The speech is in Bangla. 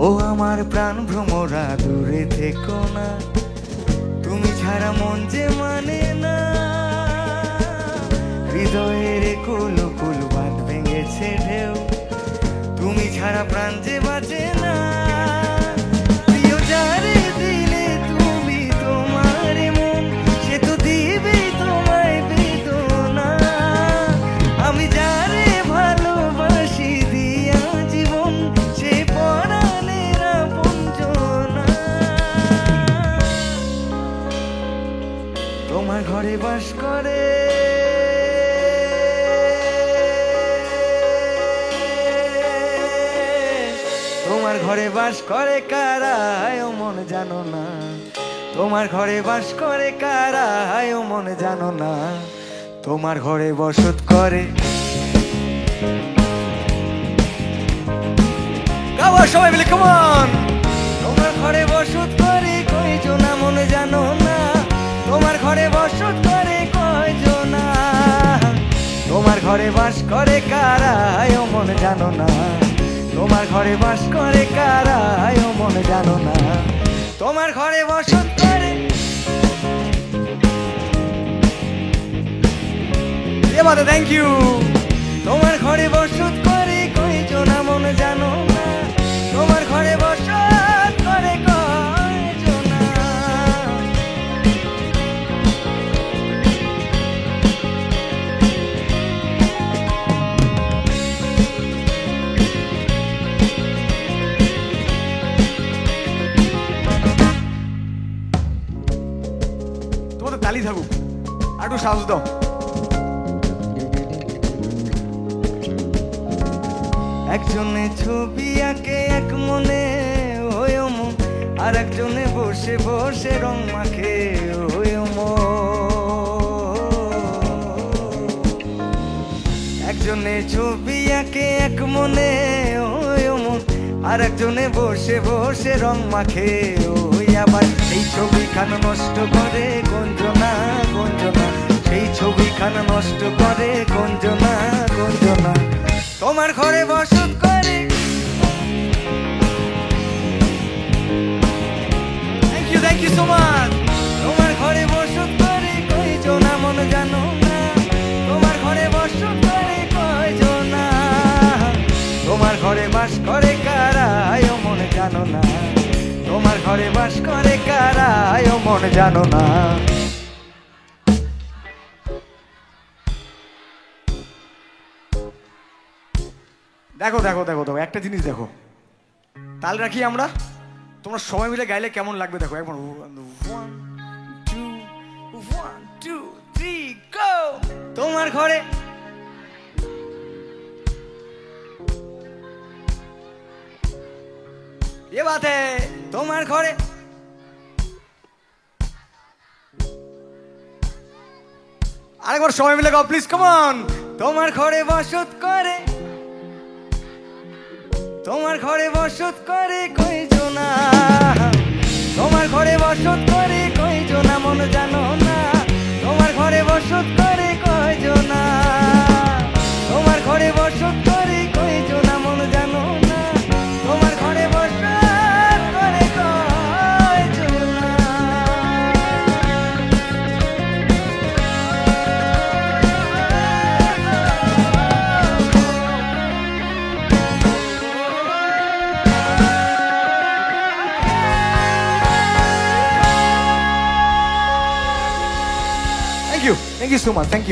ও আমার প্রাণ ভ্রমরা দূরে থেকো না, তুমি ছাড়া মন যে মানে না। হৃদয়ের কুল কুল বাঁধ ভেঙেছে ঢেউ, তুমি ছাড়া প্রাণ যে বাঁচে না। প্রিয় যারে দিলে তুমি তোমার মন, সে তো দিবে তোমায় বেদনা। আমি যারে ভালোবাসি দিয়া জীবন, সে পরাণের আপনজনা। তোমার ঘরে বাস করে তোমার ঘরে বাস করে কারা ও মন জানো না। তোমার ঘরে বাস করে কারা ও মন জানো না। তোমার ঘরে বসত করে গাওয়া সবাই মিলে কেমন। তোমার ঘরে বসত করে কয়জনা মন জানো না। তোমার ঘরে বসত করে কয়জনা। তোমার ঘরে বাস করে কারা ও মন জানো না। তোমার ঘরে বাস করে কারা ও মন জানো না। তোমার ঘরে বসত করে এবারে থ্যাংক ইউ। তোমার ঘরে বসত করে কয়জনা মন জানো না। তোমার ঘরে বসত করে কয়জনা। তোমাদের তালি থাকুক, আর একটু সাহস দাও। একজনে ছবি আঁকে এক মনে ওই মন, আর একজনে বসে বসে রং মাখে ওই মন। একজনে ছবি আঁকে এক মনে ওই মন, আর একজনে বসে বসে রং মাখে ওই। আবার সেই ছবিখানা নষ্ট করে গঞ্জনা গঞ্জনা, সেই ছবিখানা নষ্ট করে গঞ্জনা গঞ্জনা। তোমার ঘরে বসত করে থ্যাংক ইউ সো মাচ। তোমার ঘরে বসত করে কয়জনা মন জানো না। তোমার ঘরে বসত করে কয়জনা। তোমার ঘরে বাস করে কারা ও মন জানো না। তোমার ঘরে বাস করে কারা ও মন জানো না। দেখো দেখো দেখো দেখো একটা জিনিস দেখো, তাল রাখি আমরা, তোমরা সবাই মিলে গাইলে কেমন লাগবে দেখো একবার। 1 2 3 গো। তোমার ঘরে এ বাতে তোমার ঘরে আরেকবার সবাই মিলে গাও প্লিজ কাম অন। তোমার ঘরে বসত করে, তোমার ঘরে বসত করে কয়জনা। তোমার ঘরে বসত করে কয়জনা মন জানো না। তোমার ঘরে বসত করে কয়জনা। তোমার ঘরে বসত করে কয়জনা মন জানো না। তোমার ঘরে বসত করে কয়জনা। Thank you so much. Thank you.